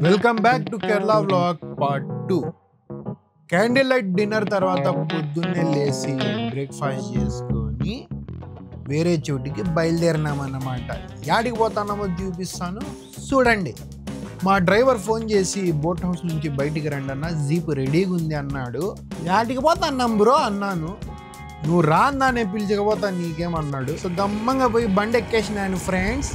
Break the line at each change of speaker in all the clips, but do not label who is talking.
Welcome back to Kerala vlog part 2. Candle light dinner తర్వాత పొద్దున్నే లేచి బ్రేక్ఫాస్ట్ చేసుకొని వేరే చోటికి బయలుదేరినామన్నమాట. యాడికి పోతామో చూపిస్తాను చూడండి. మా డ్రైవర్ ఫోన్ చేసి బోట్ హౌస్ నుంచి బయటికి రండి అన్న, జీప్ రెడీగా ఉంది అన్నాడు. యాడికి పోతాన్నాం బ్రో అన్నాను. నువ్వు రా అన్నా, నేను పిలిచకపోతాను నీకేమన్నాడు. సో గమ్మంగా పోయి బండి ఎక్కేసినాను ఫ్రెండ్స్.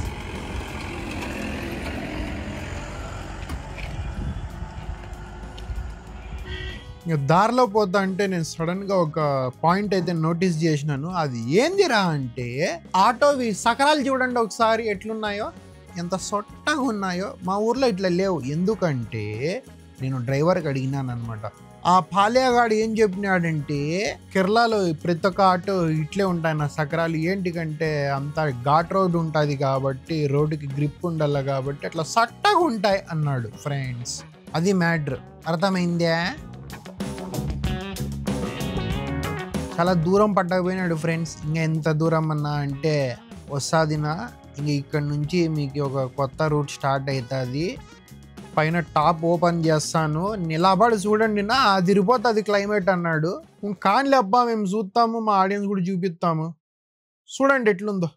ఇంకా దారిలో పోతా అంటే నేను సడన్గా ఒక పాయింట్ అయితే నోటీస్ చేసినాను. అది ఏందిరా అంటే, ఆటోవి సకరాలు చూడండి ఒకసారి ఎట్లున్నాయో, ఎంత సొట్టగా ఉన్నాయో. మా ఊర్లో ఇట్లా లేవు. ఎందుకంటే నేను డ్రైవర్కి అడిగినాను అనమాట. ఆ పాలేగాడు ఏం చెప్పినాడంటే, కేరళలో ప్రతి ఒక్క ఆటో ఇట్లే ఉంటాయి నా సకరాలు, ఏంటికంటే అంత ఘాట్ రోడ్ ఉంటుంది కాబట్టి, రోడ్డుకి గ్రిప్ ఉండాలి కాబట్టి అట్లా సట్టగా ఉంటాయి అన్నాడు ఫ్రెండ్స్. అది మ్యాటర్. అర్థమైందే? చాలా దూరం పట్టకపోయినాడు ఫ్రెండ్స్. ఇంకా ఎంత దూరం అన్నా అంటే వస్తాదినా, ఇంక ఇక్కడ నుంచి మీకు ఒక కొత్త రూట్ స్టార్ట్ అవుతుంది. పైన టాప్ ఓపెన్ చేస్తాను, నిలబడి చూడండి నా, అదిరిపోతుంది క్లైమేట్ అన్నాడు. కానిలే అబ్బా, మేము చూస్తాము, మా ఆడియన్స్ కూడా చూపిస్తాము. చూడండి ఎట్లుందో.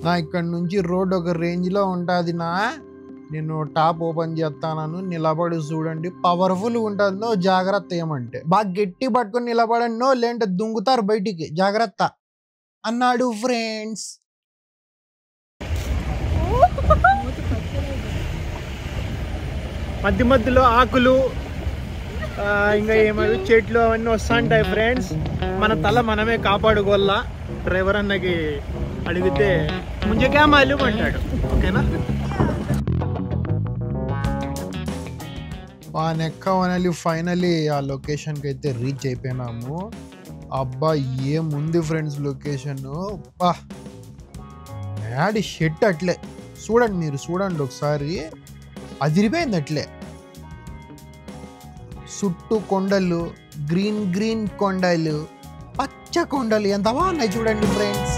నా ఇక్కడ నుంచి రోడ్ ఒక రేంజ్లో ఉంటుంది నా. నేను టాప్ ఓపెన్ చేస్తాను, నిలబడి చూడండి. పవర్ఫుల్ ఉంటుంది. జాగ్రత్త. ఏమంటే బాగా గట్టి పట్టుకొని నిలబడండి, లేదంటే దుంగుతారు బయటికి, జాగ్రత్త అన్నాడు ఫ్రెండ్స్. మధ్య మధ్యలో ఆకులు ఇంకా ఏమైనా చెట్లు అవన్నీ వస్తుంటాయి ఫ్రెండ్స్. మన తల మనమే కాపాడుకోవాలా. డ్రైవర్ అన్నకి అడిగితే ముంజగా మాలు అంటాడు. ఓకేనా? ఆ నెక్కవనలి ఫైనలీ ఆ లొకేషన్కి అయితే రీచ్ అయిపోయినాము. అబ్బా ఏముంది ఫ్రెండ్స్ లొకేషన్. బా యాడి షెట్ అట్లే చూడండి, మీరు చూడండి ఒకసారి, అదిరిపోయింది అట్లే. చుట్టూ కొండలు, గ్రీన్ గ్రీన్ కొండలు, పచ్చ కొండలు, ఎంత బాగున్నాయి చూడండి ఫ్రెండ్స్.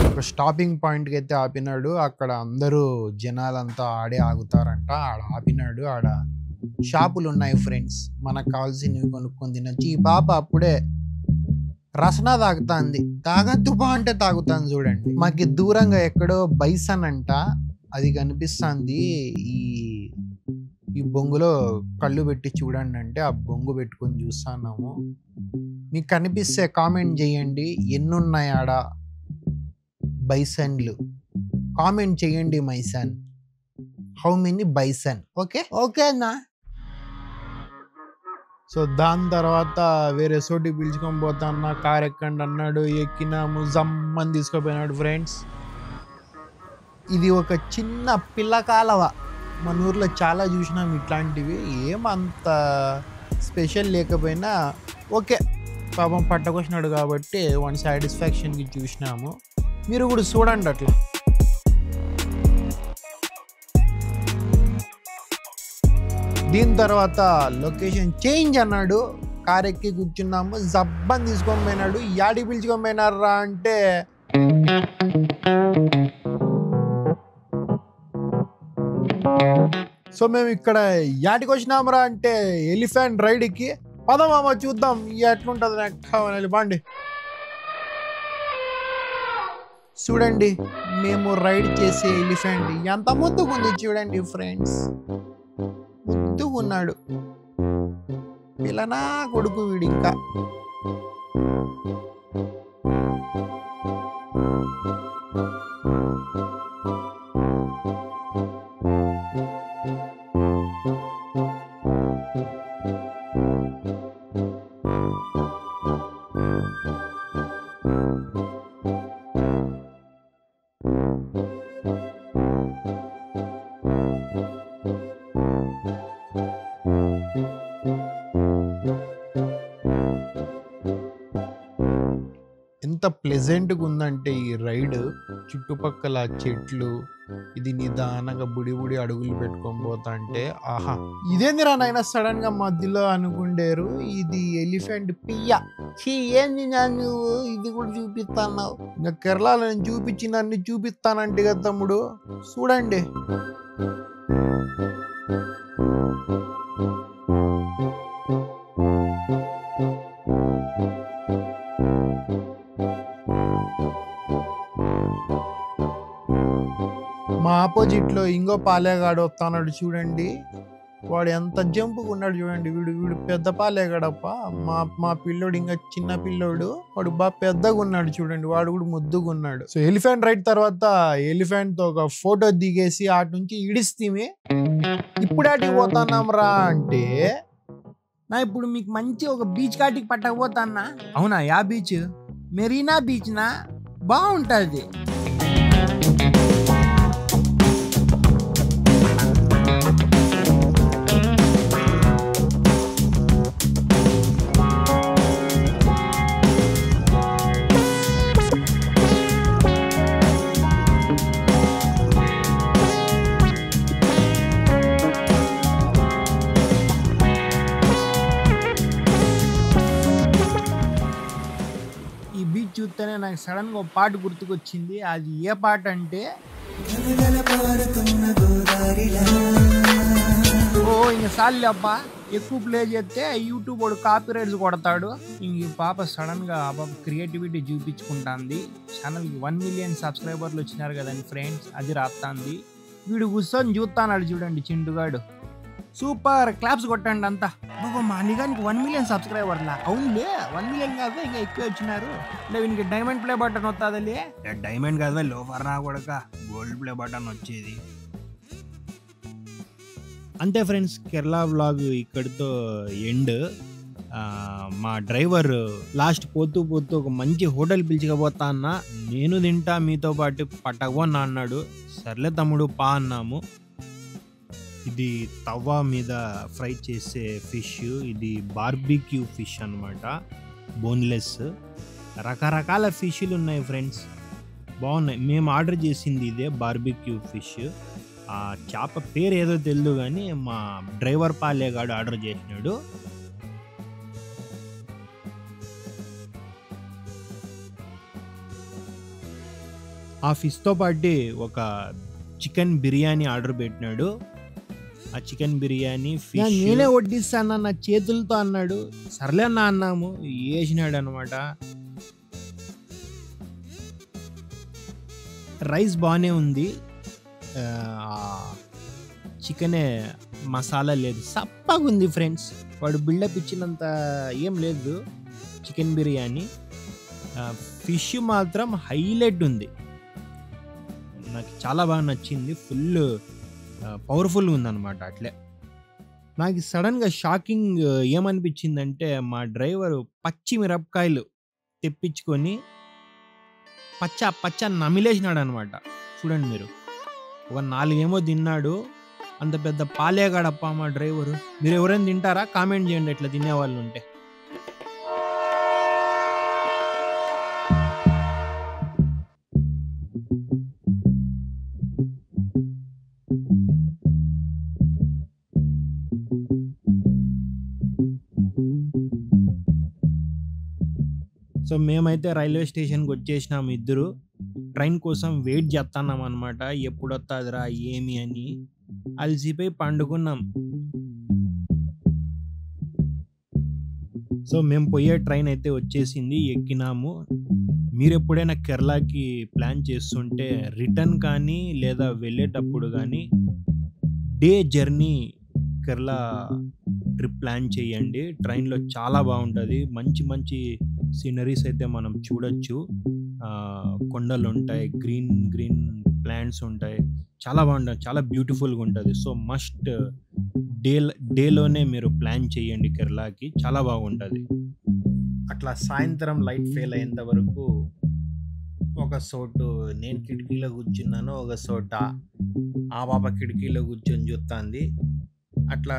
ఒక స్టాపింగ్ పాయింట్కి అయితే ఆపినాడు. అక్కడ అందరూ జనాలంతా ఆడే ఆగుతారంట. ఆడ ఆపినాడు. ఆడ షాపులు ఉన్నాయి ఫ్రెండ్స్, మనకు కావాల్సినవి కొనుక్కొని తినొచ్చు. ఈ పాప అప్పుడే రసనా తాగుతాంది. తాగద్దు బా అంటే తాగుతాను చూడండి. మాకు దూరంగా ఎక్కడో బైసన్ అంట, అది కనిపిస్తుంది. ఈ బొంగులో కళ్ళు పెట్టి చూడండి అంటే ఆ బొంగు పెట్టుకొని చూస్తున్నాము. మీకు కనిపిస్తే కామెంట్ చేయండి, ఎన్నున్నాయి ఆడ బైసన్లు. కామెంట్ చేయండి my son, how many bison. Okay ఓకేనా? సో దాని తర్వాత వేరే చోటి పిలుచుకొని పోతాన్నా, కార్ ఎక్కండి అన్నాడు. ఎక్కినాము, జమ్మని తీసుకుపోయినాడు ఫ్రెండ్స్. ఇది ఒక చిన్న పిల్లకాలవ. మన ఊర్లో చాలా చూసినాం ఇట్లాంటివి. ఏమంత స్పెషల్ లేకపోయినా ఓకే, పాపం పట్టకొచ్చినాడు కాబట్టి వన్ సాటిస్ఫాక్షన్కి చూసినాము. మీరు కూడా చూడండి అట్లా. దీని తర్వాత లొకేషన్ చేంజ్ అన్నాడు. కార్ ఎక్కి కూర్చున్నాము, జబ్బని తీసుకొని పోయినాడు. యాడికి పిలుచుకొని పోయినారా అంటే, సో మేము ఇక్కడ యాడికి వచ్చినామరా అంటే ఎలిఫెంట్ రైడ్కి. పదమామ చూద్దాం ఎట్లుంటుంది బాండి. చూడండి మేము రైడ్ చేసే ఎలిఫెంట్ ఎంత ముద్దుగుంది చూడండి ఫ్రెండ్స్. ముద్దుగున్నాడు. పిల్లనా కొడుకు వీడు. ఇంకా ఎంత ప్లెజెంట్గా ఉందంటే ఈ రైడ్, చుట్టుపక్కల చెట్లు, ఇది నిదానంగా బుడి బుడి అడుగులు పెట్టుకొని పోతా అంటే ఆహా. ఇదేందిరా నాయన సడన్ గా మధ్యలో అనుకుండేరు, ఇది ఎలిఫెంట్ పియ్య. ఏంది నువ్వు ఇది కూడా చూపిస్తున్నావు? ఇంకా కేరళలో నేను చూపించినన్ని చూపిస్తానంటే కదా తమ్ముడు, చూడండి. మా ఆపోజిట్లో ఇంకో పాలేగాడు వస్తున్నాడు చూడండి, వాడు ఎంత జంపుగా ఉన్నాడు చూడండి. వీడు పెద్ద పాలేగాడప్ప. మా పిల్లోడు ఇంకా చిన్న పిల్లోడు, వాడు బాగా పెద్దగా ఉన్నాడు చూడండి, వాడు కూడా ముద్దుగా ఉన్నాడు. సో ఎలిఫెంట్ రైడ్ తర్వాత ఎలిఫెంట్ తో ఒక ఫోటో దిగేసి అటు నుంచి ఇడిస్తేమి ఇప్పుడాటికి పోతున్నాం రా అంటే,
నా ఇప్పుడు మీకు మంచి ఒక బీచ్ కాటికి పట్టకపోతాన్నా. అవునా? Yeah beach? మెరీనా బీచ్ నా? బాగుంటుంది. చూస్తేనే నాకు సడన్ గా ఒక పాట గుర్తుకొచ్చింది. అది ఏ పాట అంటే, ఓ ఇంక సార్లే అబ్బా, ఎక్కువ ప్లే చేస్తే యూట్యూబ్ వాడు కాపీ రైట్స్ కొడతాడు. ఇంక పాప సడన్ గా ఆ పాప క్రియేటివిటీ చూపించుకుంటాంది. ఛానల్కి 1 మిలియన్ సబ్స్క్రైబర్లు వచ్చినారు కదండి ఫ్రెండ్స్, అది రాస్తాంది. వీడు కూర్చొని చూస్తానాడు చూడండి చింటుగాడు. సూపర్, క్లాప్స్ కొట్టండి అంతా. బాబా మా నిగానికి 1 మిలియన్ సబ్స్క్రైబర్లా? అవునులే 1 మిలియన్ కాదు ఇంకా ఎక్కువ వచ్చినారు. వీనికి డైమండ్ ప్లే బటన్ వస్తుందిలే. డైమండ్ కాదు లోఫర్ నా కొడక, గోల్డ్ ప్లే బటన్ వచ్చేది. అంతే ఫ్రెండ్స్, కేరళ వ్లాగ్ ఇక్కడితో ఎండ్. మా డ్రైవర్ లాస్ట్ పోతూ ఒక మంచి హోటల్ పిలిచికపోతా అన్న, నేను తింటా మీతో పాటు పట్టకపోనా అన్నాడు. సర్లే తమ్ముడు పా అన్నాము. ఇది తవ్వ మీద ఫ్రై చేసే ఫిష్, ఇది బార్బిక్యూ ఫిష్ అనమాట, బోన్లెస్. రకరకాల ఫిష్లు ఉన్నాయి ఫ్రెండ్స్, బాగున్నాయి. మేము ఆర్డర్ చేసింది ఇదే బార్బిక్యూ ఫిష్. ఆ చేప పేరు ఏదో తెలియదు కానీ మా డ్రైవర్ పాలేగాడు ఆర్డర్ చేసినాడు. ఆ ఫిష్తో పాటు ఒక చికెన్ బిర్యానీ ఆర్డర్ పెట్టినాడు. ఆ చికెన్ బిర్యానీ ఫిష్ నేనే వడ్డిస్తాను నా చేతులతో అన్నాడు. సర్లే అన్న అన్నాము, వేసినాడు అనమాట. రైస్ బాగానే ఉంది, చికెనే మసాలా లేదు, సప్పగా ఉంది ఫ్రెండ్స్. వాడు బిల్డప్ ఇచ్చినంత ఏం లేదు చికెన్ బిర్యానీ. ఫిష్ మాత్రం హైలైట్ ఉంది, నాకు చాలా బాగా నచ్చింది. ఫుల్ పవర్ఫుల్గా ఉందన్నమాట. అట్లే నాకు సడన్గా షాకింగ్ ఏమనిపించిందంటే, మా డ్రైవరు పచ్చి మిరపకాయలు తెప్పించుకొని పచ్చ నమిలేసినాడు అనమాట. చూడండి మీరు, ఒక 4 ఏమో తిన్నాడు. అంత పెద్ద పాలేగాడప్ప మా డ్రైవరు. మీరు ఎవరైనా తింటారా? కామెంట్ చేయండి ఇట్లా తినేవాళ్ళు ఉంటే. సో మేమైతే రైల్వే స్టేషన్కి వచ్చేసినాము. ఇద్దరు ట్రైన్ కోసం వెయిట్ చేస్తున్నాం అనమాట, ఎప్పుడు వస్తుందిరా ఏమి అని. అలసిపోయి పండుకున్నాం. సో మేము పోయే ట్రైన్ అయితే వచ్చేసింది, ఎక్కినాము. మీరు ఎప్పుడైనా కేరళకి ప్లాన్ చేస్తుంటే రిటర్న్ కానీ లేదా వెళ్ళేటప్పుడు కానీ day journey Kerala trip plan చేయండి. ట్రైన్లో చాలా బాగుంటుంది, మంచి సీనరీస్ అయితే మనం చూడొచ్చు. కొండలు ఉంటాయి, గ్రీన్ ప్లాంట్స్ ఉంటాయి, చాలా బాగుంటుంది, చాలా బ్యూటిఫుల్గా ఉంటుంది. సో మస్ట్ డేలోనే మీరు ప్లాన్ చేయండి కేరళకి, చాలా బాగుంటుంది. అట్లా సాయంత్రం లైట్ ఫెయిల్ అయ్యేంత వరకు ఒక చోటు నేను కిటికీలో కూర్చున్నాను, ఒక చోట ఆ పాప కిటికీలో కూర్చొని చూస్తుంది. అట్లా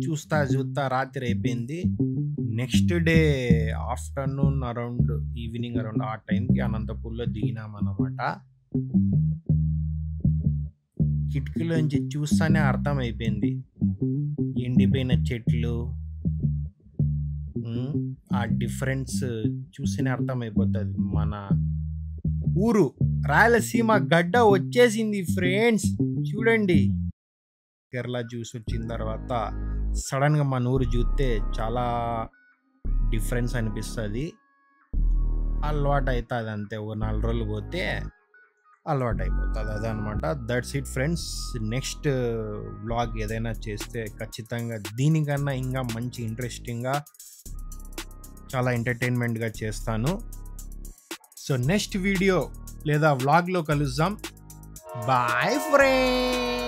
చూస్తా రాత్రి అయిపోయింది. Next day afternoon around evening around ఆ టైంకి అనంతపూర్లో దిగినామన్నమాట. కిటికీలోంచి చూస్తానే అర్థమైపోయింది, ఎండిపోయిన చెట్లు, ఆ డిఫరెన్స్ చూస్తేనే అర్థమైపోతుంది. మన ఊరు రాయలసీమ గడ్డ వచ్చేసింది ఫ్రెండ్స్, చూడండి. కేరళ జ్యూస్ వచ్చిన తర్వాత సడన్గా మన ఊరు చూస్తే చాలా డిఫరెన్స్ అనిపిస్తుంది. అలవాటు అవుతుంది అంతే, ఓ 4 రోజులు పోతే అలవాటు అయిపోతుంది. అదనమాట. That's it friends. Next vlog ఏదైనా చేస్తే ఖచ్చితంగా దీనికన్నా ఇంకా మంచి ఇంట్రెస్టింగ్గా, చాలా ఎంటర్టైన్మెంట్గా చేస్తాను. సో నెక్స్ట్ వీడియో లేదా వ్లాగ్లో కలుద్దాం. Bye friends.